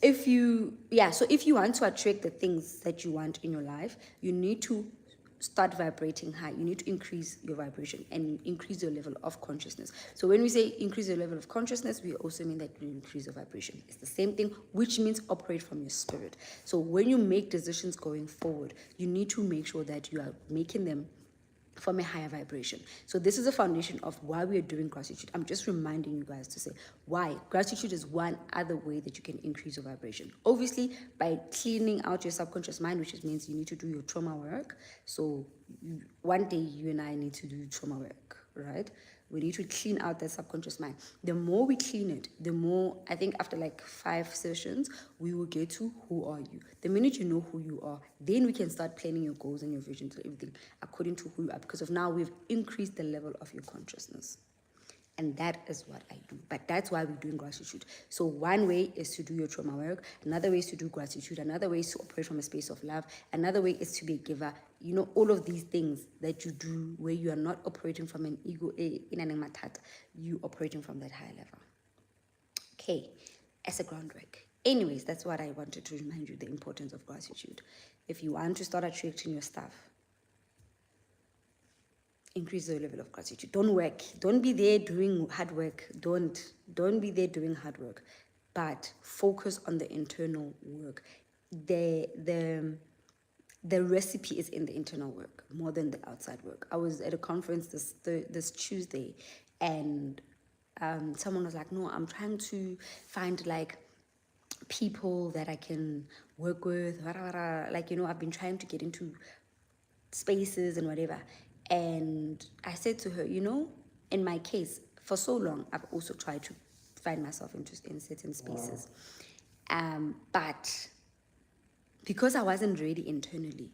So if you want to attract the things that you want in your life, you need to start vibrating high. You need to increase your vibration and increase your level of consciousness. So when we say increase your level of consciousness, we also mean that you increase your vibration. It's the same thing, which means operate from your spirit. So when you make decisions going forward, you need to make sure that you are making them from a higher vibration. So this is a foundation of why we are doing gratitude. I'm just reminding you guys to say why. Gratitude is one other way that you can increase your vibration. Obviously, by cleaning out your subconscious mind, which means you need to do your trauma work. So one day you and I need to do trauma work, right? We need to clean out that subconscious mind. The more we clean it, the more, I think after like 5 sessions, we will get to who are you. The minute you know who you are, then we can start planning your goals and your visions and everything according to who you are, because of now we've increased the level of your consciousness. And that is what I do. But that's why we're doing gratitude. So one way is to do your trauma work. Another way is to do gratitude. Another way is to operate from a space of love. Another way is to be a giver. You know, all of these things that you do where you are not operating from an ego, in an matata, you operating from that higher level. Okay, as a groundwork. Anyways, that's what I wanted to remind you, the importance of gratitude. If you want to start attracting your stuff, increase the level of gratitude. Don't work. Don't be there doing hard work. Don't be there doing hard work. But focus on the internal work. The recipe is in the internal work more than the outside work. I was at a conference this Tuesday, and someone was like, no, I'm trying to find like people that I can work with. Like, you know, I've been trying to get into spaces and whatever. And I said to her, you know, in my case, for so long, I've also tried to find myself in certain spaces. But because I wasn't ready internally,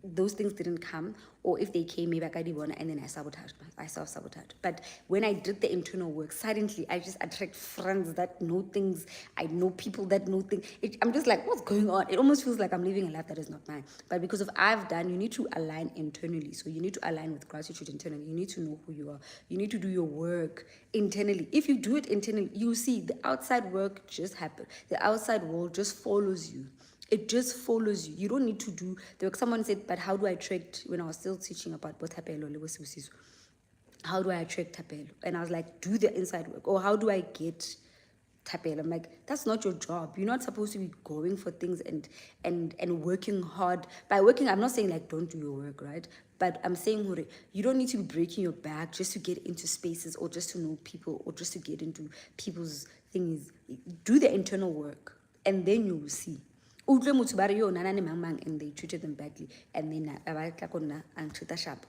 those things didn't come, or if they came, maybe I got one, and then I self-sabotaged. But when I did the internal work, suddenly I just attract friends that know things. I know people that know things. I'm just like, what's going on? It almost feels like I'm living a life that is not mine. But because of I've done, you need to align internally. So you need to align with gratitude internally. You need to know who you are. You need to do your work internally. If you do it internally, you see the outside work just happen. The outside world just follows you. It just follows you. You don't need to do the work. Someone said, but how do I attract, when I was still teaching about what Thapelo, how do I attract Thapelo? And I was like, do the inside work. Or how do I get Thapelo? I'm like, that's not your job. You're not supposed to be going for things and working hard. By working, I'm not saying like don't do your work, right? But I'm saying you don't need to be breaking your back just to get into spaces or just to know people or just to get into people's things. Do the internal work and then you will see. And they treated them badly, and then and treat sharp.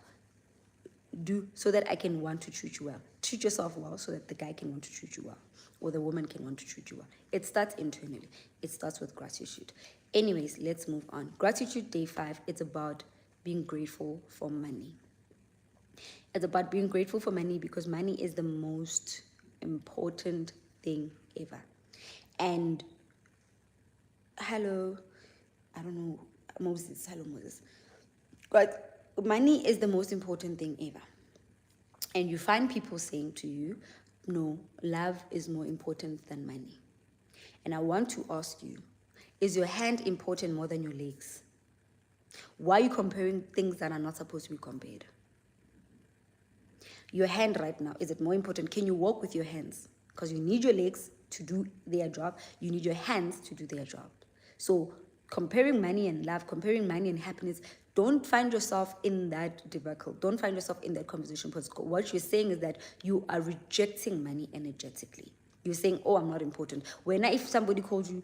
Do so that I can want to treat you well. Treat yourself well so that the guy can want to treat you well, or the woman can want to treat you well. It starts internally. It starts with gratitude. Anyways, let's move on. Gratitude day 5. It's about being grateful for money. It's about being grateful for money because money is the most important thing ever. And hello, I don't know, Moses, hello Moses. But money is the most important thing ever. And you find people saying to you, no, love is more important than money. And I want to ask you, is your hand important more than your legs? Why are you comparing things that are not supposed to be compared? Your hand right now, is it more important? Can you walk with your hands? Because you need your legs to do their job. You need your hands to do their job. So comparing money and love, comparing money and happiness, don't find yourself in that debacle. Don't find yourself in that conversation. Because what you're saying is that you are rejecting money energetically. You're saying, oh, I'm not important. If somebody told you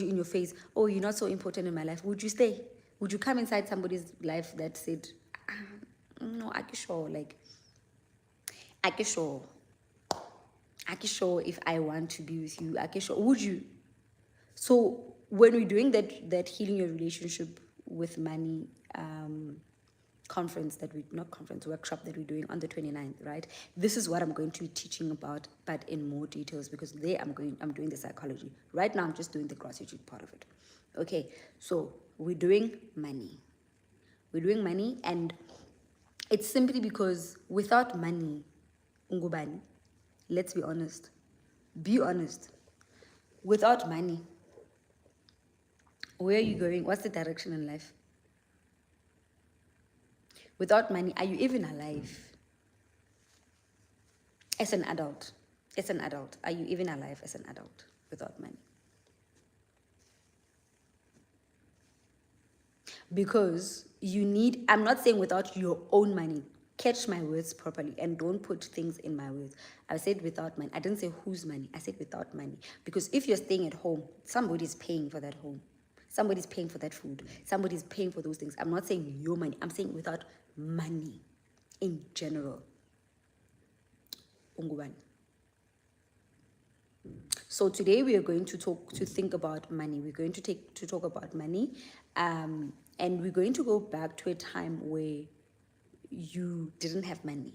in your face, oh, you're not so important in my life, would you stay? Would you come inside somebody's life that said, no, I can sure, I can sure if I want to be with you, I can sure, would you? So when we're doing that healing your relationship with money workshop that we're doing on the 29th, right? This is what I'm going to be teaching about, but in more details, because I'm doing the psychology. Right now, I'm just doing the gratitude part of it. Okay, so we're doing money. And it's simply because without money, ungubani, let's be honest. Be honest. Without money, Where are you going? What's the direction in life? Without money, are you even alive? As an adult. As an adult. Are you even alive as an adult without money? Because you need, I'm not saying without your own money. Catch my words properly and don't put things in my words. I said without money. I didn't say whose money. I said without money. Because if you're staying at home, somebody's paying for that home. Somebody's paying for that food. Somebody's paying for those things. I'm not saying your money. I'm saying without money in general. Ungubani. So today we are going to think about money. We're going to talk about money, and we're going to go back to a time where you didn't have money,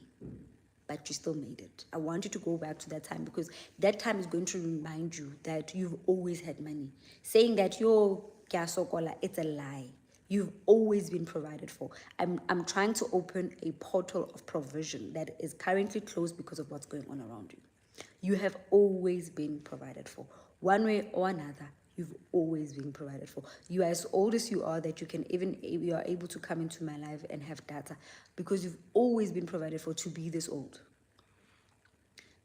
but you still made it. I want you to go back to that time because that time is going to remind you that you've always had money. Saying that you're kiasokola, it's a lie. You've always been provided for. I'm trying to open a portal of provision that is currently closed because of what's going on around you. You have always been provided for. One way or another, you've always been provided for. You are as old as you are that you are able to come into my life and have data because you've always been provided for to be this old.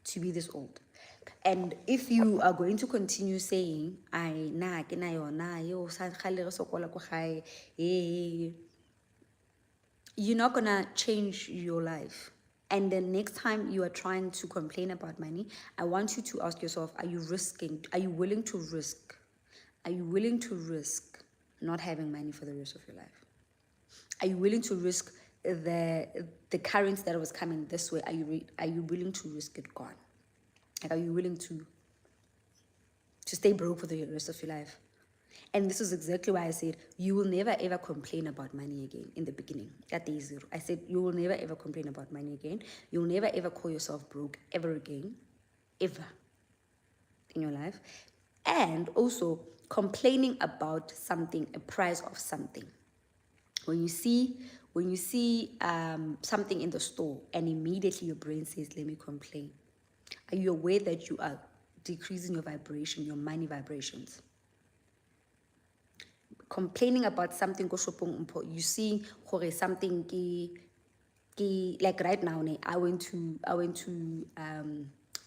To be this old. And if you are going to continue saying, you're not gonna change your life. And the next time you are trying to complain about money, I want you to ask yourself, are you willing to risk? Are you willing to risk not having money for the rest of your life? Are you willing to risk the currents that was coming this way? Are you willing to risk it gone? Like, are you willing to stay broke for the rest of your life? And this is exactly why I said you will never ever complain about money again in the beginning. At day zero, I said you will never ever complain about money again. You'll never ever call yourself broke ever again, ever in your life. And also complaining about something, a price of something. When you see something in the store and immediately your brain says, let me complain. Are you aware that you are decreasing your vibration, your money vibrations? Complaining about something, you see something like right now, I went to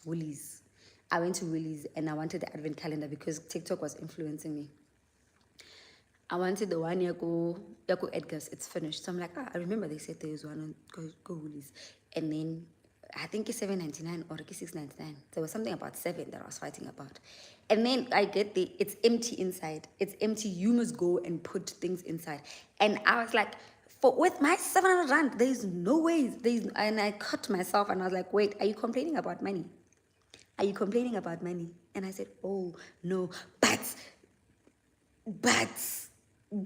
Woolies. I went to Woolies and I wanted the advent calendar because TikTok was influencing me. I wanted the one Yako Edgar's, it's finished. So I'm like, I remember they said there was one on go Woolies. And then I think it's $7.99 or $6.99. There was something about 7 that I was fighting about. And then I get it's empty inside. It's empty. You must go and put things inside. And I was like, with my 700 rand, there's no way. And I cut myself and I was like, wait, are you complaining about money? Are you complaining about money? And I said, oh, no, but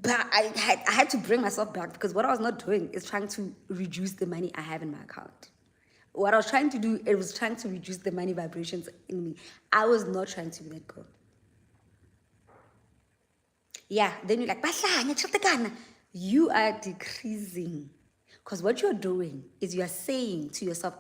I had to bring myself back because what I was not doing is trying to reduce the money I have in my account. What I was trying to do, it was trying to reduce the money vibrations in me. I was not trying to be that girl. Yeah, then you're like, you are decreasing. Because what you're doing is you're saying to yourself,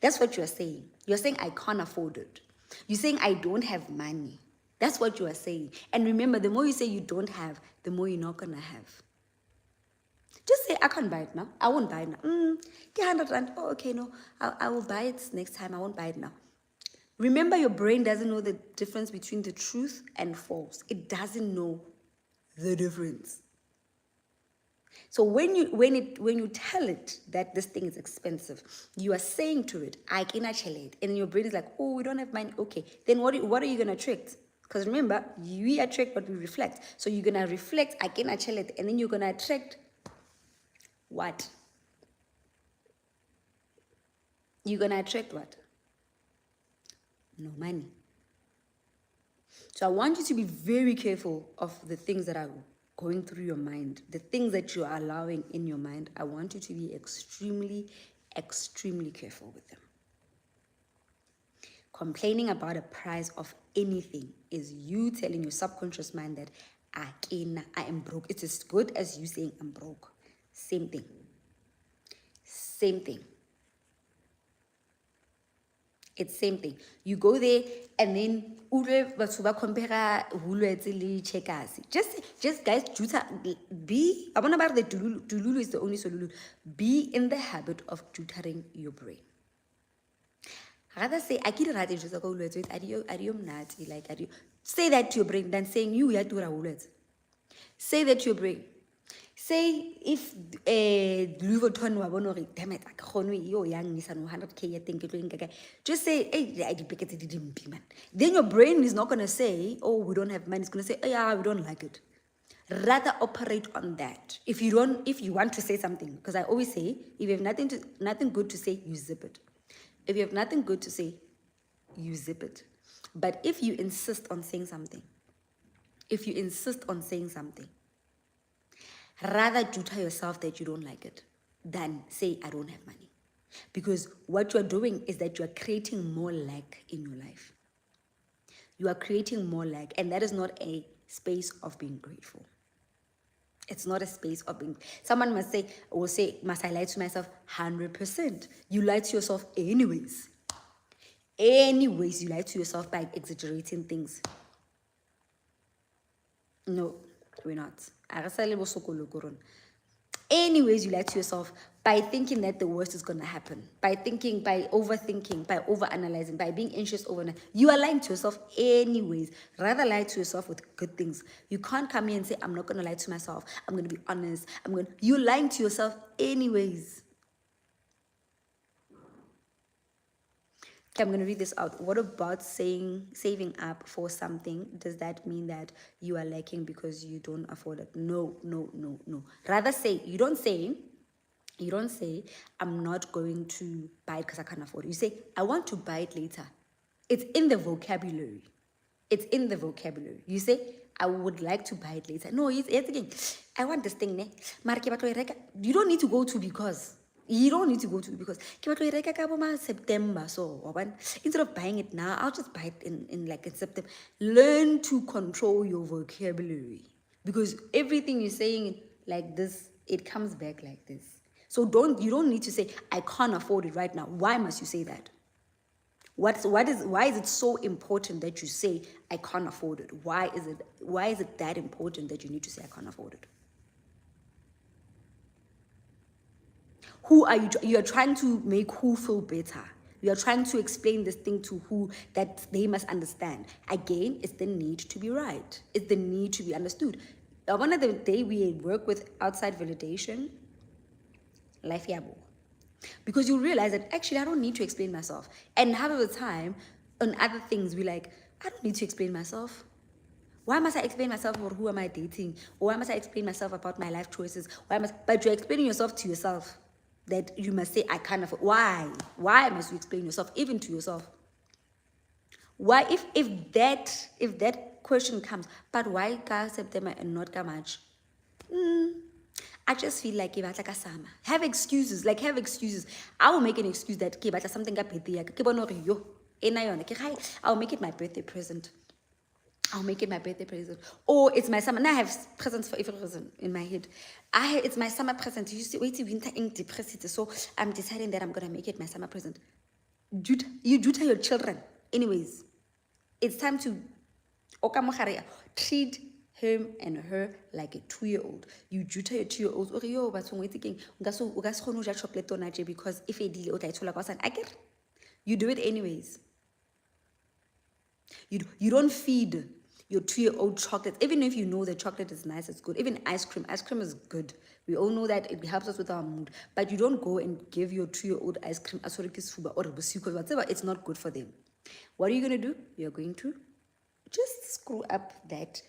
that's what you're saying. You're saying, I can't afford it. You're saying, I don't have money. That's what you are saying. And remember, the more you say you don't have, the more you're not going to have. Just say, I can't buy it now. I won't buy it now. 100 rand. Oh, okay, no. I will buy it next time. I won't buy it now. Remember, your brain doesn't know the difference between the truth and false. It doesn't know the difference. So when you tell it that this thing is expensive, you are saying to it, I cannot tell it. And your brain is like, oh, we don't have money. Okay. Then what are you going to attract? Because remember, we attract what we reflect. So you're going to reflect, I cannot tell it. And then you're going to attract what? You're going to attract what? No money. So I want you to be very careful of the things that are going through your mind, the things that you are allowing in your mind. I want you to be extremely, extremely careful with them. Complaining about a price of anything is you telling your subconscious mind that I am broke. It's as good as you saying I'm broke. Same thing. Same thing. It's same thing. You go there and then compare checkers. Just guys, be. I want about the Dululu is the only solution. Be in the habit of tutoring your brain. Rather say, I can't write it just like say that to your brain than saying you have to say that to your brain. Say if Louis Vuitton wa bona gore damn it, yo young is 100K, I think it just say, hey, I didn't man. Then your brain is not gonna say, oh, we don't have money. It's gonna say, oh yeah, we don't like it. Rather operate on that. If you want to say something, because I always say, if you have nothing good to say, you zip it. If you have nothing good to say, you zip it. But if you insist on saying something, rather tutor yourself that you don't like it than say, I don't have money. Because what you're doing is that you are creating more lack in your life. You are creating more lack, and that is not a space of being grateful. It's not a space of being. Someone must say, must I lie to myself? 100%. You lie to yourself anyways. You lie to yourself by exaggerating things. No, we're not. Anyways, you lie to yourself by thinking that the worst is gonna happen. By overthinking, by overanalyzing, by being anxious over. You are lying to yourself anyways. Rather lie to yourself with good things. You can't come here and say, I'm not gonna lie to myself. I'm gonna be honest. You're lying to yourself anyways. Okay, I'm going to read this out. What about saving up for something? Does that mean that you are lacking because you don't afford it? No. Rather say, you don't say, I'm not going to buy it because I can't afford it. You say, I want to buy it later. It's in the vocabulary. You say, I would like to buy it later. No, it's again. I want this thing. You don't need to go to because. September. So instead of buying it now, I'll just buy it in September. Learn to control your vocabulary, because everything you're saying like this, it comes back like this. So you don't need to say, I can't afford it right now. Why must you say that? Why is it so important that you say I can't afford it? Why is it that important that you need to say I can't afford it? Who are you? You are trying to make who feel better. You are trying to explain this thing to who that they must understand. Again, it's the need to be right. It's the need to be understood. One of the day we work with outside validation, life yabo. Because you realize that actually I don't need to explain myself. And half of the time on other things, we're like, I don't need to explain myself. Why must I explain myself about who am I dating? Or why must I explain myself about my life choices? But you're explaining yourself to yourself. That you must say, I can't afford. Why? Why must you explain yourself, even to yourself? Why, if that question comes, but why ka September and not ka March? I just feel like like a summer. Have excuses. I will make an excuse that something I'll make it my birthday present. Or it's my summer. Now I have presents for every reason in my head. It's my summer present. You see, wait till winter ink depressed. So I'm deciding that I'm gonna make it my summer present. You tutor your children. Anyways, it's time to treat him and her like a 2-year-old. You tutor your 2-year-olds. Because if you do it anyways. You don't feed your 2-year-old chocolate, even if you know that chocolate is nice, it's good. Even ice cream is good. We all know that it helps us with our mood. But you don't go and give your 2-year-old ice cream or whatever. It's not good for them. What are you going to do? You're going to just screw up that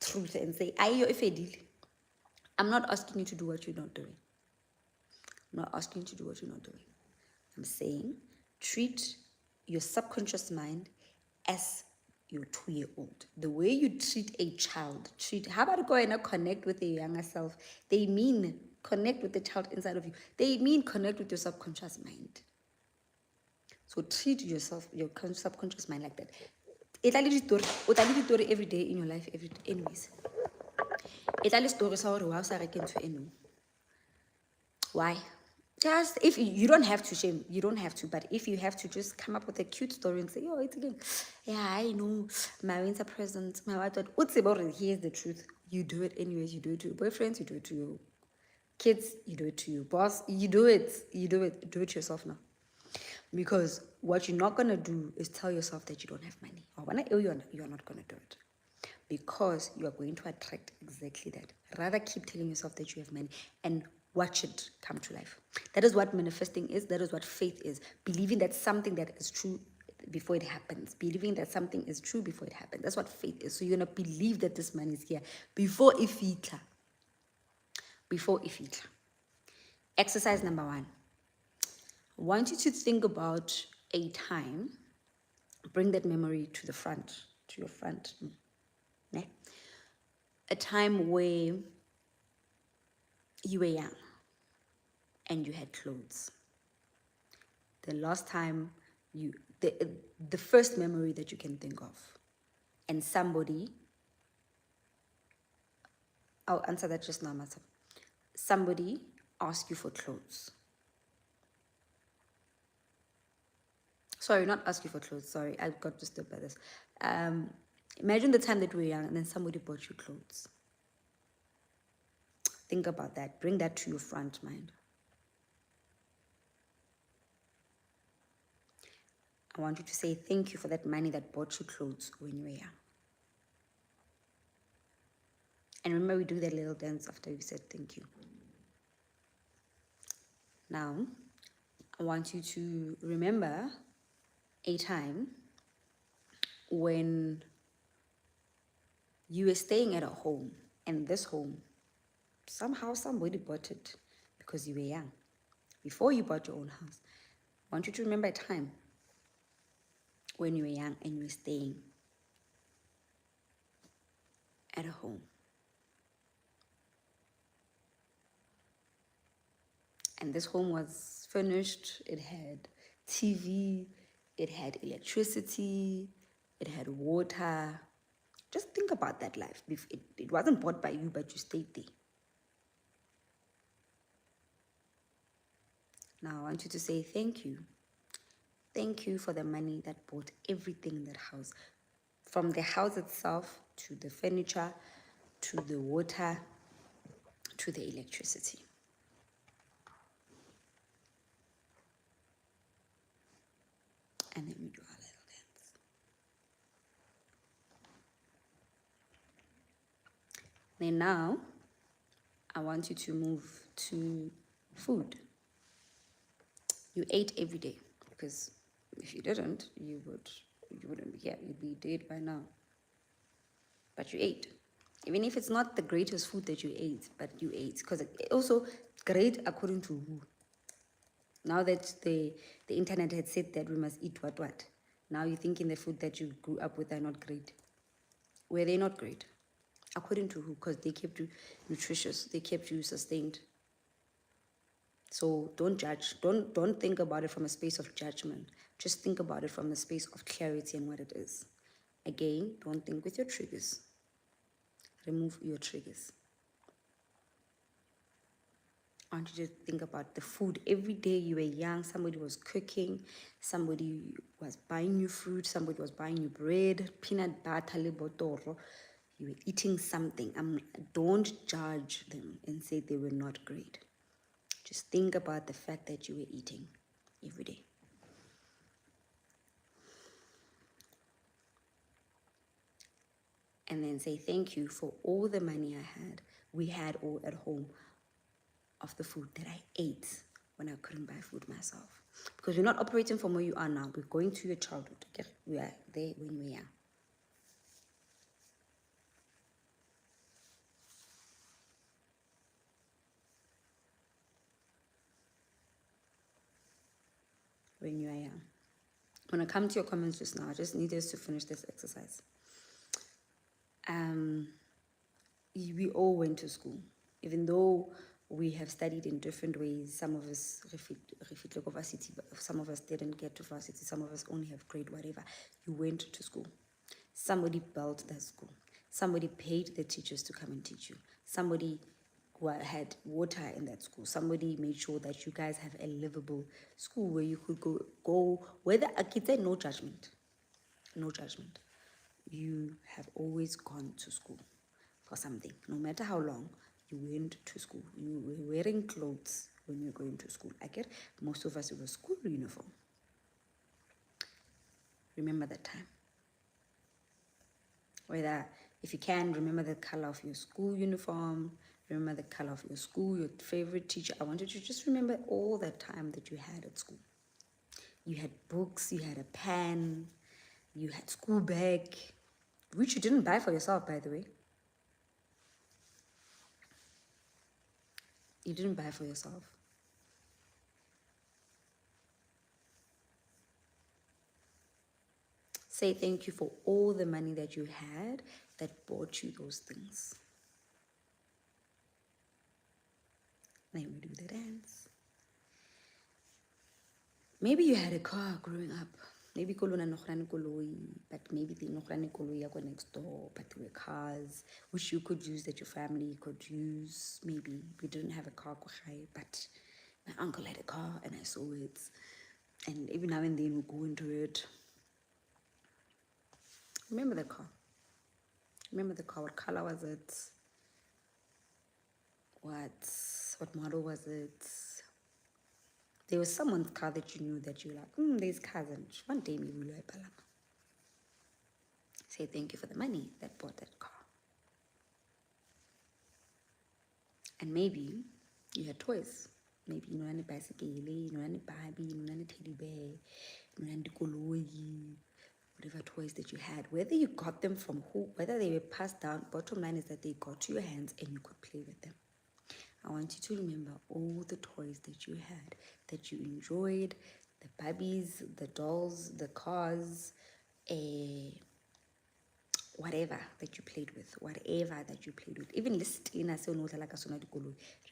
truth and say, I'm not asking you to do what you're not doing. I'm saying treat your subconscious mind as your 2-year-old. The way you treat a child, how about go and connect with your younger self? They mean connect with the child inside of you. They mean connect with your subconscious mind. So treat yourself, your subconscious mind like that. It's a story every day in your life, anyways. It's a story. Why? Just if you don't have to shame, you don't have to, but if you have to, just come up with a cute story and say, oh, it's again. Yeah, I know my winter present, my what, what's about it? Here's the truth. You do it anyways, you do it to your boyfriends, you do it to your kids, you do it to your boss, you do it yourself now. Because what you're not gonna do is tell yourself that you don't have money. Or when you are not gonna do it. Because you are going to attract exactly that. Rather keep telling yourself that you have money and watch it come to life. That is what manifesting is. That is what faith is. Believing that something that is true before it happens. Believing that something is true before it happens. That's what faith is. So you're going to believe that this money is here before ifitla. Before ifitla. Exercise number 1. I want you to think about a time. Bring that memory to the front, to your front. A time where you were young and you had clothes. The last time the first memory that you can think of. And somebody, I'll answer that just now, myself. Somebody asked you for clothes. Sorry, not ask you for clothes. Sorry, I got disturbed by this. Imagine the time that we were young and then somebody bought you clothes. Think about that. Bring that to your front mind. I want you to say thank you for that money that bought you clothes when you were young. And remember, we do that little dance after we said thank you. Now, I want you to remember a time when you were staying at a home, and this home, somehow somebody bought it because you were young. Before you bought your own house, I want you to remember a time when you were young and you were staying at a home. And this home was furnished. It had TV, it had electricity, it had water. Just think about that life. It wasn't bought by you, but you stayed there. Now I want you to say thank you. Thank you for the money that bought everything in that house. From the house itself, to the furniture, to the water, to the electricity. And then we do our little dance. Then now, I want you to move to food. You ate every day, because if you didn't, you wouldn't be here. You'd be dead by now. But you ate. Even if it's not the greatest food that you ate, but you ate. Because also, great according to who? Now that the internet had said that we must eat what? Now you're thinking the food that you grew up with are not great. Were they not great? According to who? Because they kept you nutritious. They kept you sustained. So don't judge. Don't think about it from a space of judgment. Just think about it from a space of clarity and what it is. Again, don't think with your triggers. Remove your triggers. I want you to think about the food. Every day you were young, somebody was cooking, somebody was buying you fruit, somebody was buying you bread, peanut butter, libotoro. You were eating something. Don't judge them and say they were not great. Just think about the fact that you were eating every day. And then say thank you for all the money we had all at home, of the food that I ate when I couldn't buy food myself. Because we're not operating from where you are now. We're going to your childhood. Okay? We are there when you were young. When you are young. When I come to your comments just now, I just need us to finish this exercise. We all went to school. Even though we have studied in different ways, some of us refit varsity, some of us didn't get to varsity, some of us only have grade whatever. You went to school. Somebody built that school. Somebody paid the teachers to come and teach you. Somebody had water in that school. Somebody made sure that you guys have a livable school where you could go whether a kid, no judgment, no judgment. You have always gone to school for something, no matter how long you went to school. You were wearing clothes when you're going to school. I get most of us, it was school uniform. Remember that time. Whether, if you can, remember the color of your school uniform, remember the color of your school, your favorite teacher. I wanted you to just remember all that time that you had at school. You had books, you had a pen, you had school bag, which you didn't buy for yourself, by the way. You didn't buy for yourself. Say thank you for all the money that you had that bought you those things. Then we do the dance. Maybe you had a car growing up. Maybe kolona nohrani koloi, but maybe the nohrani koloi yako next door, but there were cars which you could use, that your family could use. Maybe we didn't have a car, but my uncle had a car and I saw it. And every now and then we go into it. Remember the car. Remember the car. What color was it? What model was it? There was someone's car that you knew that you like, there's cars, and one day maybe we'll buy. Say thank you for the money that bought that car. And maybe you had toys. Maybe you know any bicycle, you know any Barbie, you know any teddy bear, you know any koloi, whatever toys that you had. Whether you got them from who, whether they were passed down, bottom line is that they got to your hands and you could play with them. I want you to remember all the toys that you had, that you enjoyed, the Barbies, the dolls, the cars, whatever that you played with, Even Listina,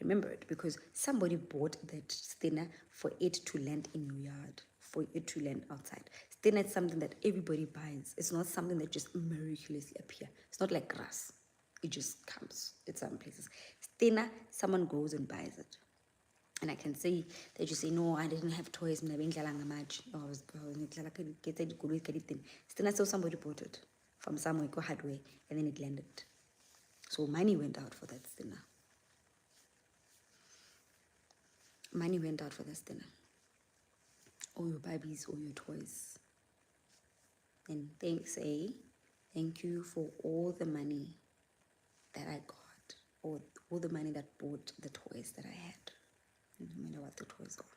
remember it, because somebody bought that Stina for it to land in your yard, for it to land outside. Stina is something that everybody buys. It's not something that just miraculously appears. It's not like grass. It just comes at some places. Stina, someone goes and buys it. And I can say that you say, no, I didn't have toys. I was Stina, so somebody bought it from somewhere, go hardware, and then it landed. So money went out for that Stina. Money went out for that Stina. All your babies, all your toys. And thank you for all the money that I got, or all the money that bought the toys that I had, no matter what the toys are.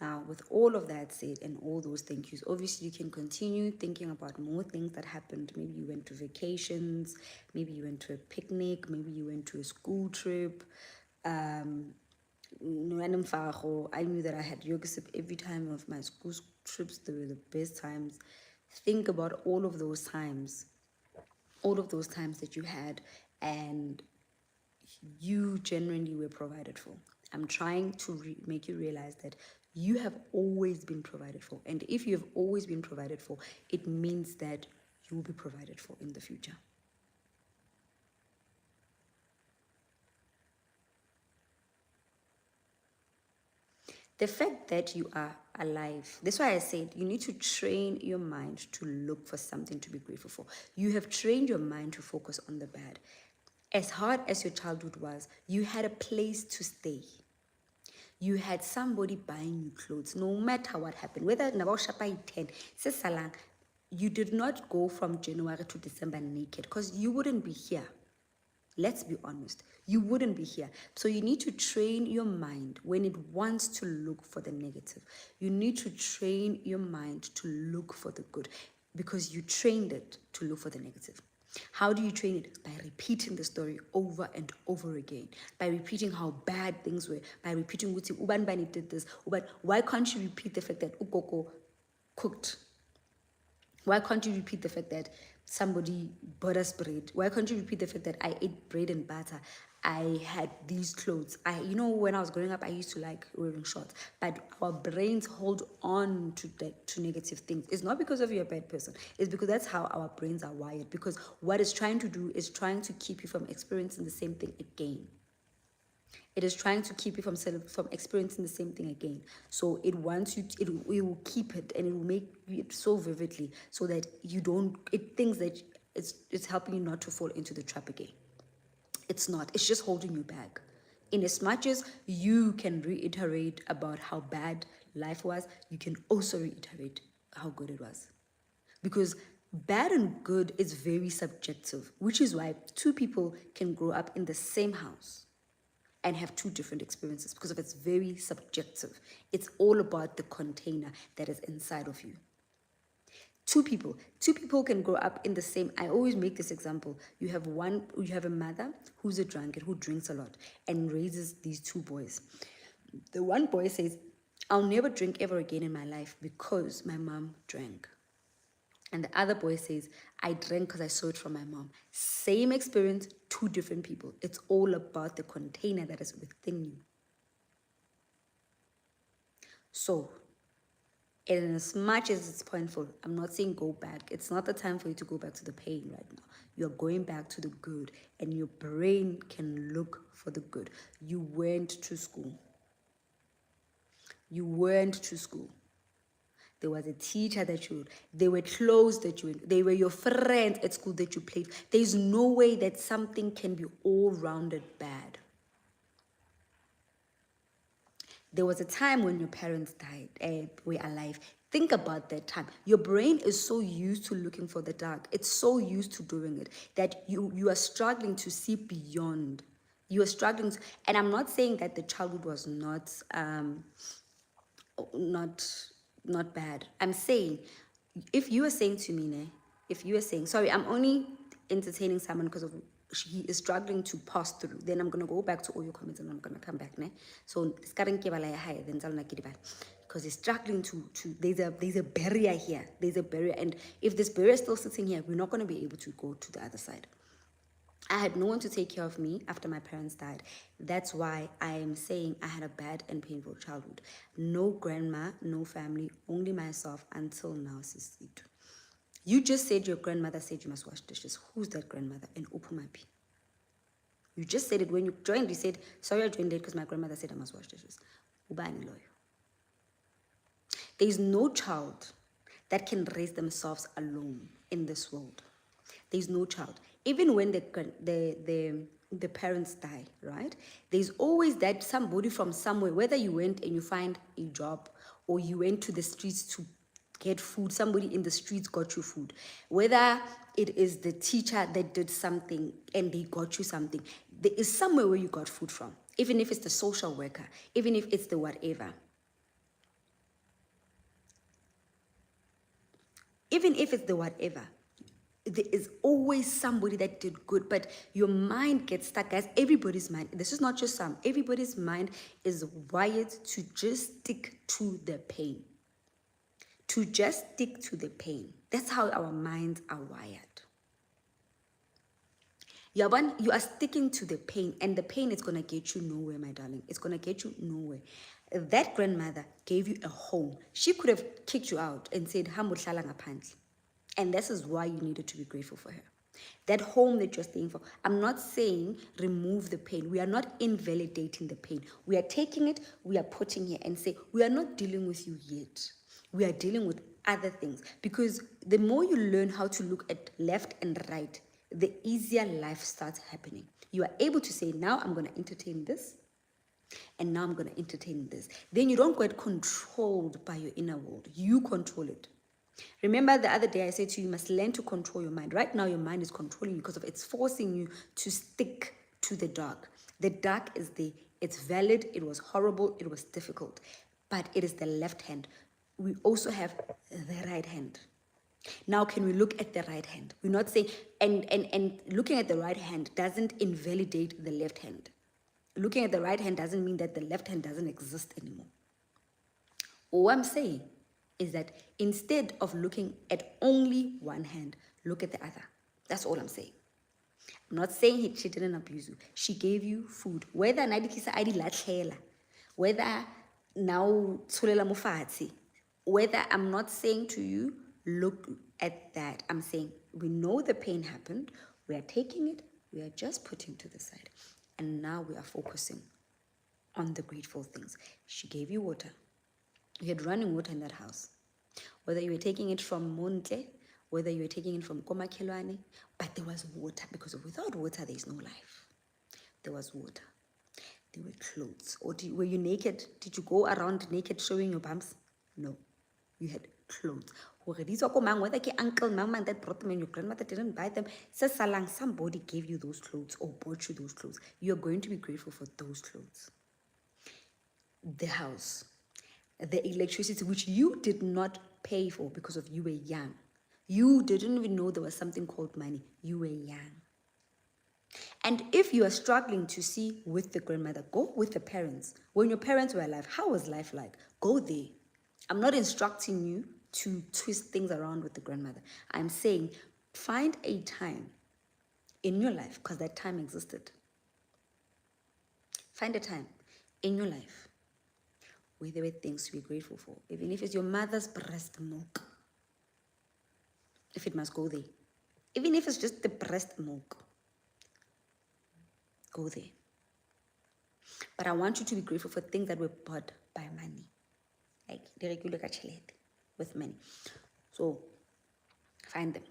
Now, with all of that said and all those thank yous, obviously you can continue thinking about more things that happened. Maybe you went to vacations, maybe you went to a picnic, maybe you went to a school trip. I knew that I had yoga every time of my school trips. They were the best times. Think about all of those times that you had and you genuinely were provided for. I'm trying to make you realize that you have always been provided for. And if you have always been provided for, it means that you will be provided for in the future. The fact that you are alive, that's why I said you need to train your mind to look for something to be grateful for. You have trained your mind to focus on the bad. As hard as your childhood was, you had a place to stay. You had somebody buying you clothes, no matter what happened. Whether Nabao 10, you did not go from January to December naked, because you wouldn't be here. Let's be honest. You wouldn't be here. So you need to train your mind when it wants to look for the negative. You need to train your mind to look for the good, because you trained it to look for the negative. How do you train it? By repeating the story over and over again. By repeating how bad things were. By repeating, Uban Bani did this. Why can't you repeat the fact that Ukoko cooked? Why can't you repeat the fact that somebody bought us bread? Why can't you repeat the fact that I ate bread and butter? I had these clothes. When I was growing up, I used to like wearing shorts. But our brains hold on to negative things. It's not because of you're a bad person. It's because that's how our brains are wired. Because what it's trying to do is trying to keep you from experiencing the same thing again. It is trying to keep you from experiencing the same thing again. So it wants you. It will keep it, and it will make it so vividly so that you don't. It thinks that it's helping you not to fall into the trap again. It's not. It's just holding you back. In as much as you can reiterate about how bad life was, you can also reiterate how good it was. Because bad and good is very subjective, which is why two people can grow up in the same house and have two different experiences because of it's very subjective. It's all about the container that is inside of you. Two people can grow up in the same. I always make this example. You have a mother who's a drunkard who drinks a lot and raises these two boys. The one boy says, I'll never drink ever again in my life because my mom drank. And the other boy says, I drank because I saw it from my mom. Same experience, two different people. It's all about the container that is within you. So, and as much as it's painful, I'm not saying go back. It's not the time for you to go back to the pain right now. You're going back to the good, and your brain can look for the good. You went to school. There was a teacher they were close they were your friends at school that you played. There's no way that something can be all-rounded bad. There was a time when your parents died and were alive. Think about that time. Your brain is so used to looking for the dark. It's so used to doing it that you are struggling to see beyond. You are struggling to, and I'm not saying that the childhood was not bad. I'm saying, if you are saying to me, sorry, I'm only entertaining someone because of he is struggling to pass through. Then I'm gonna go back to all your comments and I'm gonna come back, ne? So then because he's struggling to there's a barrier here. There's a barrier, and if this barrier is still sitting here, we're not gonna be able to go to the other side. I had no one to take care of me after my parents died. That's why I am saying I had a bad and painful childhood. No grandma, no family, only myself until now, Sisito. You just said your grandmother said you must wash dishes. Who's that grandmother? And Upumapi. You just said it when you joined. You said, sorry, I joined late because my grandmother said I must wash dishes. Ubani loyo. There is no child that can raise themselves alone in this world. There's no child. Even when the parents die, right? There's always that somebody from somewhere, whether you went and you find a job or you went to the streets to get food, somebody in the streets got you food. Whether it is the teacher that did something and they got you something, there is somewhere where you got food from. Even if it's the social worker, even if it's the whatever. Even if it's the whatever, there is always somebody that did good, but your mind gets stuck, guys. Everybody's mind, this is not just some, everybody's mind is wired to just stick to the pain. To just stick to the pain. That's how our minds are wired. You are sticking to the pain, and the pain is going to get you nowhere, my darling. It's going to get you nowhere. That grandmother gave you a home. She could have kicked you out and said, "Hamuhlala ngaphandle." And this is why you needed to be grateful for her. That home that you're staying for. I'm not saying remove the pain. We are not invalidating the pain. We are taking it, we are putting here and say, we are not dealing with you yet. We are dealing with other things. Because the more you learn how to look at left and right, the easier life starts happening. You are able to say, now I'm going to entertain this, and now I'm going to entertain this. Then you don't get controlled by your inner world. You control it. Remember the other day I said to you, you must learn to control your mind. Right now your mind is controlling you because of it's forcing you to stick to the dark. The dark is there. It's valid. It was horrible. It was difficult. But it is the left hand. We also have the right hand. Now can we look at the right hand? We're not saying, and looking at the right hand doesn't invalidate the left hand. Looking at the right hand doesn't mean that the left hand doesn't exist anymore. All I'm saying is that instead of looking at only one hand, look at the other. That's all I'm saying. I'm not saying she didn't abuse you. She gave you food. Whether Nadikisa Adi Latlhela, whether now Tsulela Mufati, whether I'm not saying to you, look at that. I'm saying we know the pain happened. We are taking it. We are just putting to the side. And now we are focusing on the grateful things. She gave you water. You had running water in that house. Whether you were taking it from Monte, whether you were taking it from Komakhelwane, but there was water, because without water, there is no life. There was water. There were clothes. Or were you naked? Did you go around naked showing your bumps? No. You had clothes. Whether ke uncle, mama that brought them and your grandmother didn't buy them, somebody gave you those clothes or bought you those clothes. You're going to be grateful for those clothes. The house, the electricity, which you did not pay for because of you were young. You didn't even know there was something called money. You were young. And if you are struggling to see with the grandmother, go with the parents. When your parents were alive, how was life like? Go there. I'm not instructing you to twist things around with the grandmother. I'm saying find a time in your life, because that time existed. Find a time in your life where there were things to be grateful for. Even if it's your mother's breast milk, if it must go there. Even if it's just the breast milk, go there. But I want you to be grateful for things that were bought by money. Like the regular kachelete with money. So find them.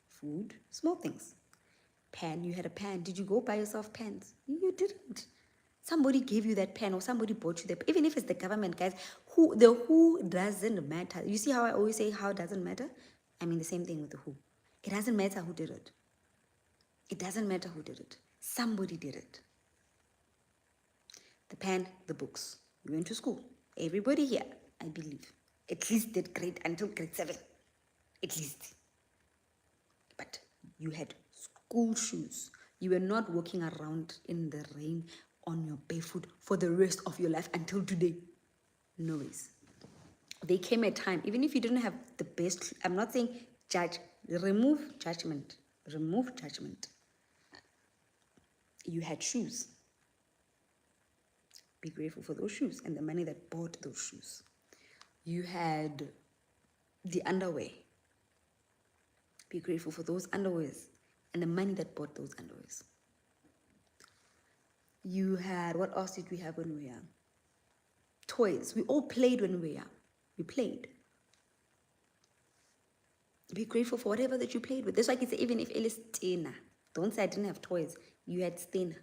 Food, small things. Pen, you had a pen. Did you go buy yourself pens? You didn't. Somebody gave you that pen, or somebody bought you that. Even if it's the government, guys, who doesn't matter. You see how I always say how doesn't matter? I mean the same thing with the who. It doesn't matter who did it. It doesn't matter who did it. Somebody did it. The pen, the books. You went to school. Everybody here, I believe, at least did grade until grade 7. At least. But you had school shoes. You were not walking around in the rain on your barefoot for the rest of your life until today. No ways. There came a time, even if you didn't have the best, I'm not saying judge, remove judgment. Remove judgment. You had shoes. Be grateful for those shoes and the money that bought those shoes. You had the underwear. Be grateful for those underwears and the money that bought those underwears. You had, what else did we have when we were young? Toys. We all played when we were young. We played. Be grateful for whatever that you played with. That's why I can say, even if it is Stena, don't say I didn't have toys. You had Stena.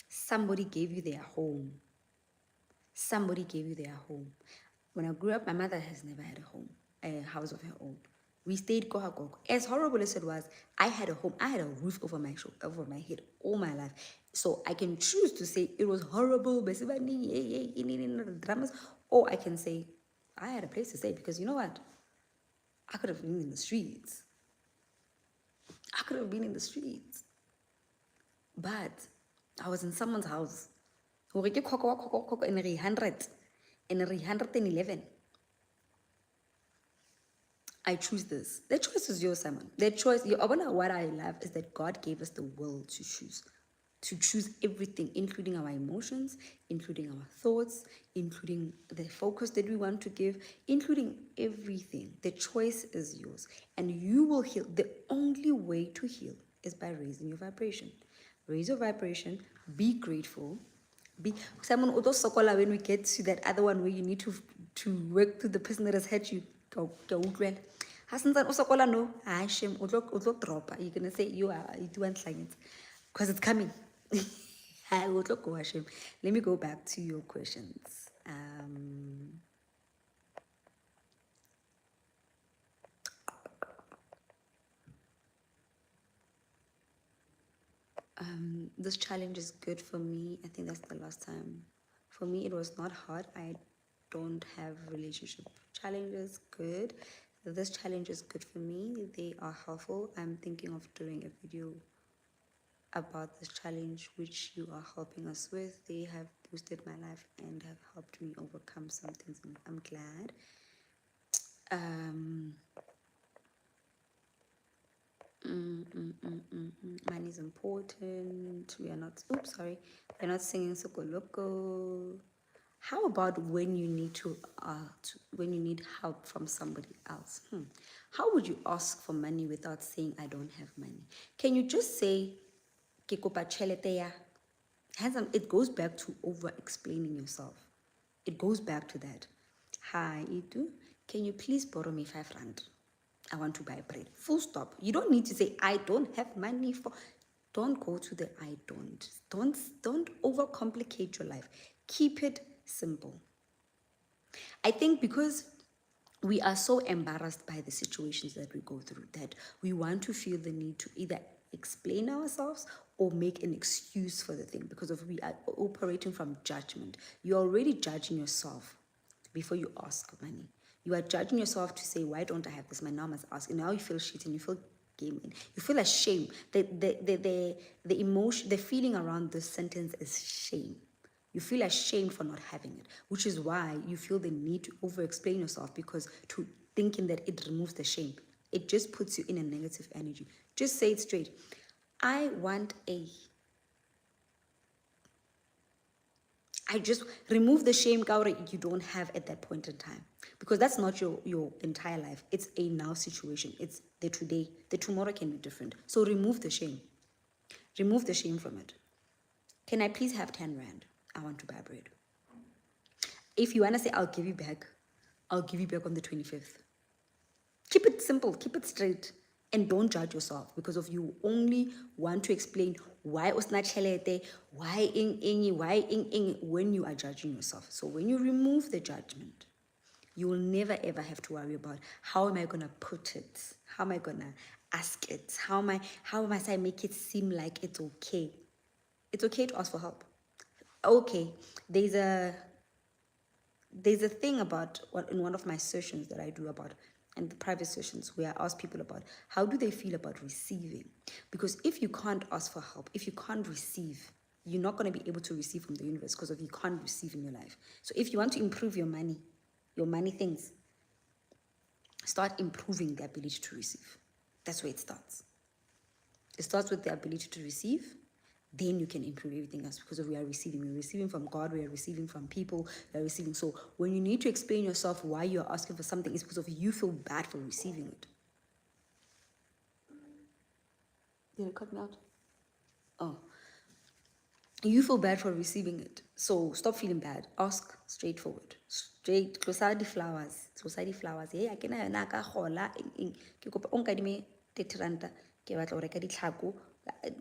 Somebody gave you their home. Somebody gave you their home. When I grew up, my mother has never had a home, a house of her own. We stayed Kohagog. As horrible as it was, I had a home. I had a roof over my head all my life. So I can choose to say it was horrible, dramas, or I can say I had a place to stay, because you know what? I could have been in the streets. I could have been in the streets. But I was in someone's house. In 111. I choose this. The choice is yours, Simon. The choice, what I love is that God gave us the will to choose. To choose everything, including our emotions, including our thoughts, including the focus that we want to give, including everything. The choice is yours. And you will heal. The only way to heal is by raising your vibration. Raise your vibration. Be grateful. Simon, when we get to that other one where you need to work to the person that has hurt you. Because it's coming. I will go, Hashem. Let me go back to your questions. This challenge is good for me. I think that's the last time. For me, it was not hard. I don't have relationship challenges. Good. This challenge is good for me. They are helpful. I'm thinking of doing a video about this challenge which you are helping us with. They have boosted my life and have helped me overcome some things, and I'm glad. Money is important. We are not, oops, sorry. We're not singing Soko Loco. How about when you need when you need help from somebody else? How would you ask for money without saying, I don't have money? Can you just say, "Ke kopa tjhelete ya?" It goes back to over-explaining yourself. It goes back to that. Hi, Itu, can you please borrow me 5 rand? I want to buy bread. Full stop. You don't need to say, I don't have money for... Don't go to the I don't. Don't overcomplicate your life. Keep it simple. I think because we are so embarrassed by the situations that we go through that we want to feel the need to either explain ourselves or make an excuse for the thing, because of we are operating from judgment. You're already judging yourself before you ask for money. You are judging yourself to say, why don't I have this money? Now I must ask. And now you feel shit and you feel gaming. You feel ashamed. The emotion, the feeling around this sentence is shame. You feel ashamed for not having it, which is why you feel the need to over-explain yourself, because to thinking that it removes the shame, it just puts you in a negative energy. Just say it straight. I want a... I just remove the shame you don't have at that point in time, because that's not your entire life. It's a now situation. It's the today. The tomorrow can be different. So remove the shame. Remove the shame from it. Can I please have 10 rand? I want to buy bread. If you want to say, I'll give you back on the 25th. Keep it simple. Keep it straight. And don't judge yourself, because of you only want to explain why usnachelete, why ing, when you are judging yourself. So when you remove the judgment, you will never ever have to worry about how am I gonna put it? How am I gonna ask it? How must I make it seem like it's okay? It's okay to ask for help. Okay, there's a thing about in one of my sessions that I do about, and the private sessions, where I ask people about how do they feel about receiving. Because if you can't ask for help, if you can't receive, you're not going to be able to receive from the universe, because of you can't receive in your life. So if you want to improve your money things, start improving the ability to receive. That's where it starts. It starts with the ability to receive. Then you can improve everything else, because we are receiving. We're receiving from God, we are receiving from people, we are receiving. So when you need to explain yourself why you're asking for something, it's because of you feel bad for receiving it. Did it cut me out? Oh. You feel bad for receiving it. So stop feeling bad. Ask straightforward. Straight. Closadi flowers. Closadi flowers. Hey, I can naka hola. Ke kopa onkadime 30 ranta. Ke batla ho reka ditlhako.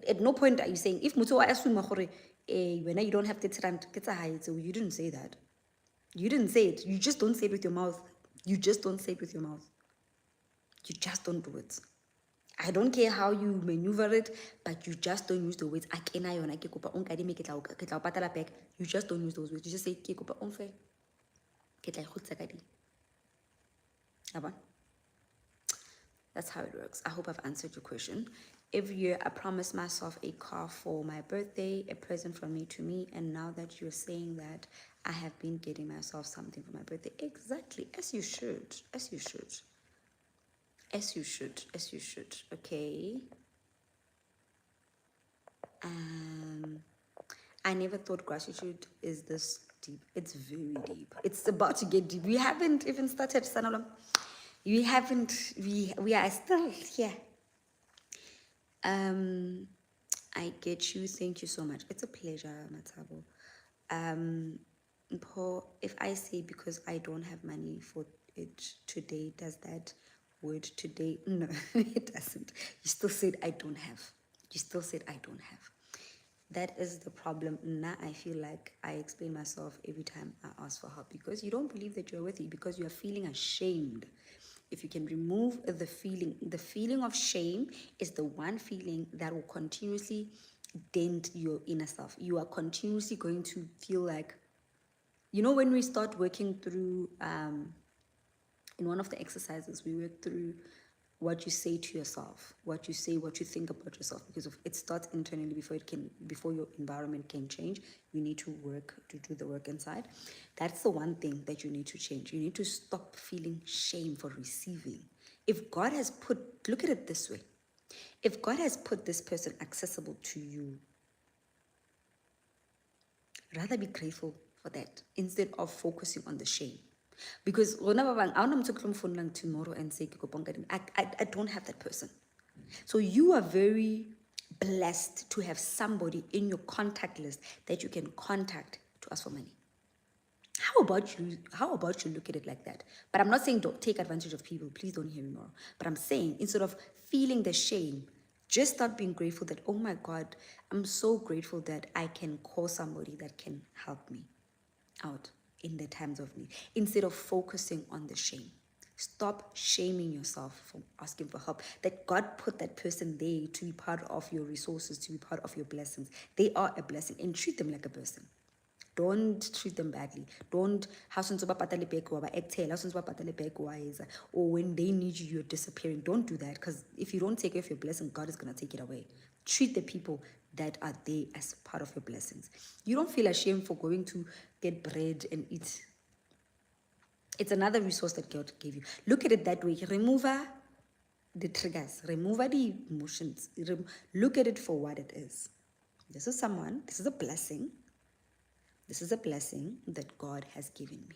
At no point are you saying, if motho wa assume gore when you don't have 30 rand, ke tsa hae. So you didn't say that. You didn't say it. You just don't say it with your mouth. You just don't say it with your mouth. You just don't do it. I don't care how you maneuver it, but you just don't use the words. You just don't use those words. You just say, that's how it works. I hope I've answered your question. Every year, I promise myself a car for my birthday, a present from me to me. And now that you're saying that, I have been getting myself something for my birthday. Exactly, as you should, as you should. As you should, as you should. Okay. I never thought gratitude is this deep. It's very deep. It's about to get deep. We haven't even started, Sanolam. We haven't. We are still here. I get you. Thank you so much. It's a pleasure, Matabo. If I say because I don't have money for it today, does that word today? No, it doesn't. You still said I don't have. You still said I don't have. That is the problem. Now I feel like I explain myself every time I ask for help, because you don't believe that you're worthy, because you are feeling ashamed. If you can remove the feeling of shame is the one feeling that will continuously dent your inner self. You are continuously going to feel like, when we start working through, in one of the exercises, we work through what you say to yourself, what you say, what you think about yourself, because it starts internally before your environment can change. You need to do the work inside. That's the one thing that you need to change. You need to stop feeling shame for receiving. If God has look at it this way. If God has put this person accessible to you, rather be grateful for that instead of focusing on the shame. Because tomorrow and say, I don't have that person. So you are very blessed to have somebody in your contact list that you can contact to ask for money. How about you look at it like that? But I'm not saying don't take advantage of people. Please don't hear me wrong. But I'm saying instead of feeling the shame, just start being grateful that, oh my God, I'm so grateful that I can call somebody that can help me out in the times of need, instead of focusing on the shame. Stop shaming yourself for asking for help. That God put that person there to be part of your resources, to be part of your blessings. They are a blessing, and treat them like a person. Don't treat them badly. Don't, or when they need you, you're disappearing. Don't do that, because if you don't take care of your blessing, God is going to take it away. Treat the people that are there as part of your blessings. You don't feel ashamed for going to get bread and eat. It's another resource that God gave you. Look at it that way. Remove the triggers. Remove the emotions. Look at it for what it is. This is a blessing. This is a blessing that God has given me.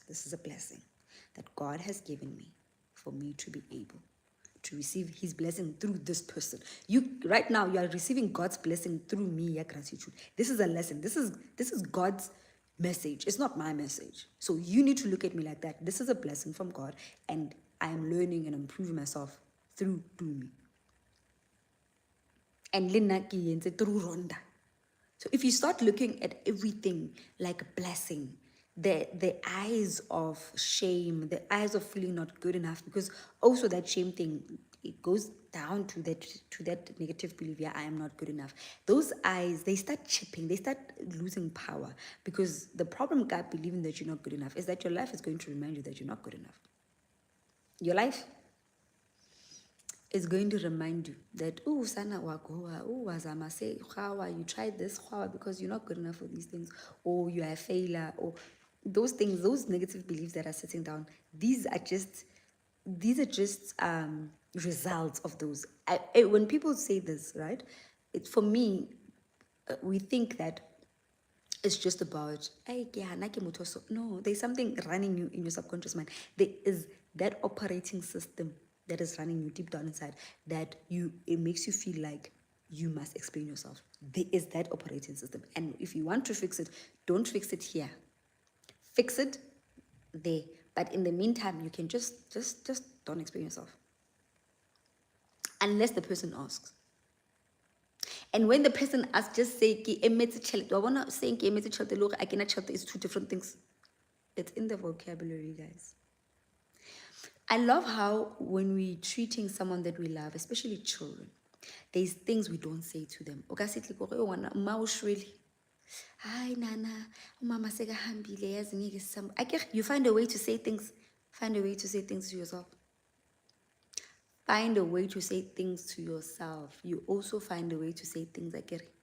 This is a blessing that God has given me for me to be able to receive his blessing through this person. Right now, you are receiving God's blessing through me, your gratitude. This is a lesson. This is God's message. It's not my message. So you need to look at me like that. This is a blessing from God, and I am learning and improving myself through me. And through Rhonda. So if you start looking at everything like a blessing, the eyes of shame, the eyes of feeling not good enough, because also that shame thing, it goes down to that negative belief, yeah, I am not good enough. Those eyes, they start chipping, they start losing power, because the problem God believing that you're not good enough is that your life is going to remind you that you're not good enough. Your life is going to remind you that, oh, sana wagoa, oh, wazama say, you tried this, because you're not good enough for these things, or you are a failure, or those things, those negative beliefs that are sitting down. These are just results of those. When people say this, right, it's for me, we think that it's just about, no, there's something running you in your subconscious mind. There is that operating system that is running you deep down inside that it makes you feel like you must explain yourself. There is that operating system. And if you want to fix it, don't fix it here. Fix it there. But in the meantime, you can just don't explain yourself. Unless the person asks. And when the person asks, just say, I want to say, look, I cannot chat. It's two different things. It's in the vocabulary, guys. I love how when we're treating someone that we love, especially children, there's things we don't say to them. Hi, Nana, Mama sega hambile. You find a way to say things. Find a way to say things to yourself. Find a way to say things to yourself. You also find a way to say things like it.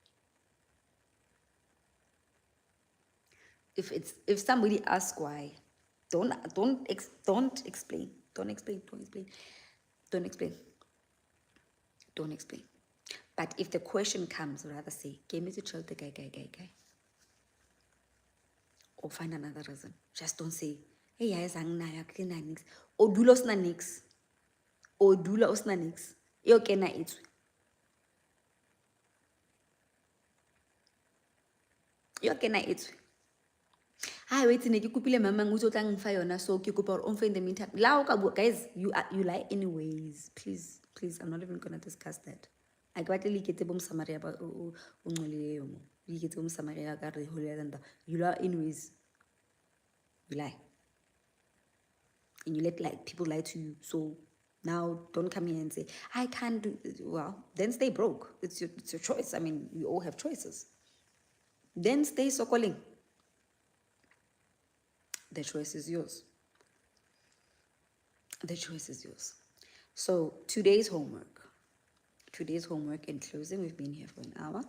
If somebody asks why, don't explain. Don't explain. But if the question comes, rather say, "Give me to chill the guy. Or find another reason. Just don't say, hey, I sang naya clean nix. Or dula osna nix. Or dula osna nix. Yo kena it. Yo kena it. Hi, wait, ne ke kupile mama nguzo tla ngfa yona, so ke kopa hore in the meantime. Guys, you lie anyways. Please, I'm not even gonna discuss that. I got to leak it bom Samaria ba o ngolile mo. Leak it bom Samaria ka re hole than you lie anyways. You lie. And you let people lie to you. So now don't come here and say, I can't do it. Well, then stay broke. It's your choice. I mean, we all have choices. Then stay calling. The choice is yours. The choice is yours. So today's homework in closing, we've been here for an hour.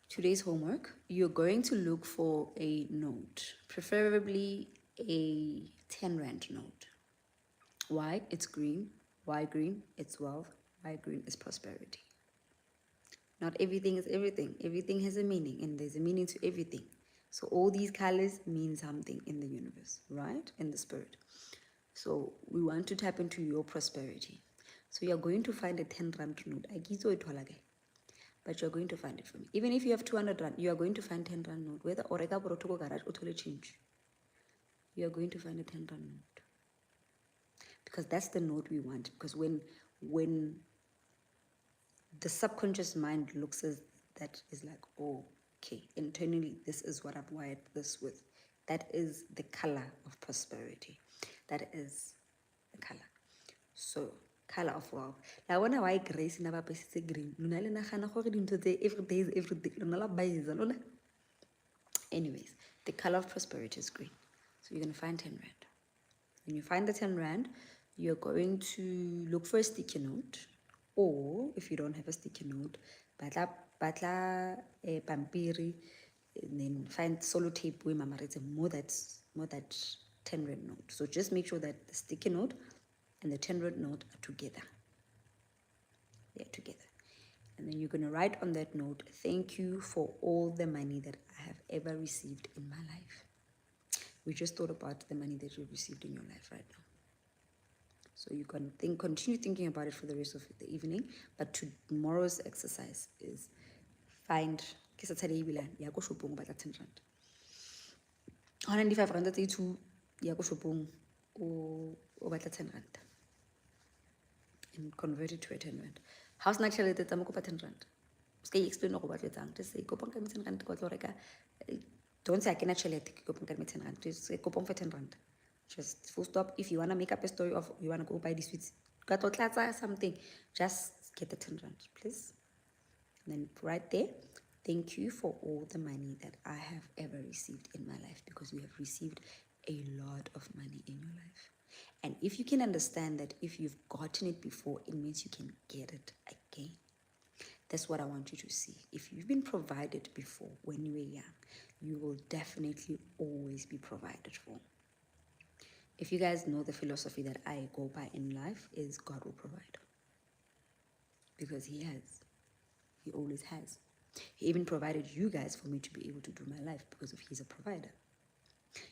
Today's homework, you're going to look for a note, preferably a 10 Rand note. Why? It's green. Why green? It's wealth. why green is prosperity. Not everything is everything. Everything has a meaning, and there's a meaning to everything. So all these colors mean something in the universe, right? In the spirit. So we want to tap into your prosperity. So you're going to find a 10 rand note. But you're going to find it for me. Even if you have 200 rand, you are going to find 10 rand note. Whether oreka borotoko garage or change, you are going to find a 10 rand note. Because that's the note we want. Because when the subconscious mind looks at that, is like, oh, okay, internally, this is what I've wired this with. That is the color of prosperity. That is the color. So, color of wealth. La wona why grace na ba pesitse green. Lona le nagana gore dintho tse every day. Lona la baiza lona. Anyways, the color of prosperity is green. So you're going to find 10 rand. When you find the 10 rand, you're going to look for a sticky note. Or if you don't have a sticky note, batla pampiri, and then find solo tape where mama writes more that 10 rand note. So just make sure that the sticky note and the 10 rand note are together. They're together. And then you're going to write on that note, thank you for all the money that I have ever received in my life. We just thought about the money that you've received in your life right now. So you can continue thinking about it for the rest of the evening. But tomorrow's exercise is find ke Saturday ebile ya go shopong o batla 10 rand. 195 rand tse two ya go shopong o batla 10 rand. And convert it to a 10 rand. How's not tšhelete tsa mo kopa 10 rand? Ska explain go batla tsang. Just say kopang ka 10 rand go tlo reka. Don't say I cannot tšhelete ke kopang ka 10 rand. Just say kopang for 10 rand. Just full stop. If you want to make up a story of you want to go buy the sweets, something, just get the 10 rand, please. And then right there, thank you for all the money that I have ever received in my life, because you have received a lot of money in your life. And if you can understand that if you've gotten it before, it means you can get it again. That's what I want you to see. If you've been provided before when you were young, you will definitely always be provided for. If you guys know the philosophy that I go by in life is God will provide. Because he has. He always has. He even provided you guys for me to be able to do my life because of he's a provider.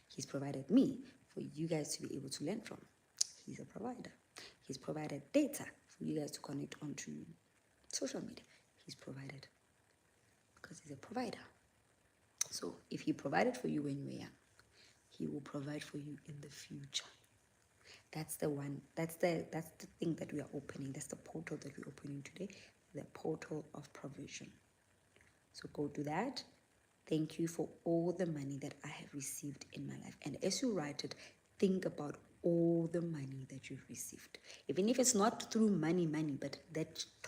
He's provided me for you guys to be able to learn from. He's a provider. He's provided data for you guys to connect onto social media. He's provided because he's a provider. So if he provided for you when you were young, he will provide for you in the future. That's the one. That's the thing that we are opening. That's the portal that we're opening today. The portal of provision. So go to that. Thank you for all the money that I have received in my life. And as you write it, think about all the money that you've received. Even if it's not through money, but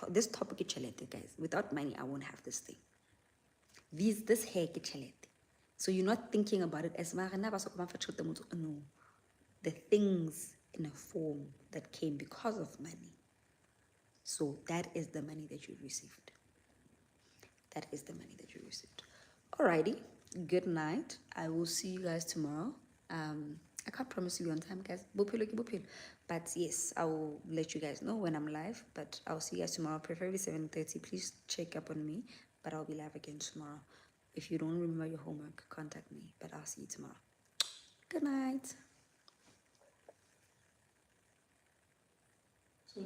this topic is chalete, guys. Without money, I won't have this thing. This hair is chalete. So you're not thinking about it as no. The things in a form that came because of money. So that is the money that you received. That is the money that you received. Alrighty, good night. I will see you guys tomorrow. I can't promise you on time, guys. But yes, I will let you guys know when I'm live. But I'll see you guys tomorrow, preferably 7:30. Please check up on me. But I'll be live again tomorrow. If you don't remember your homework, contact me. But I'll see you tomorrow. Good night. So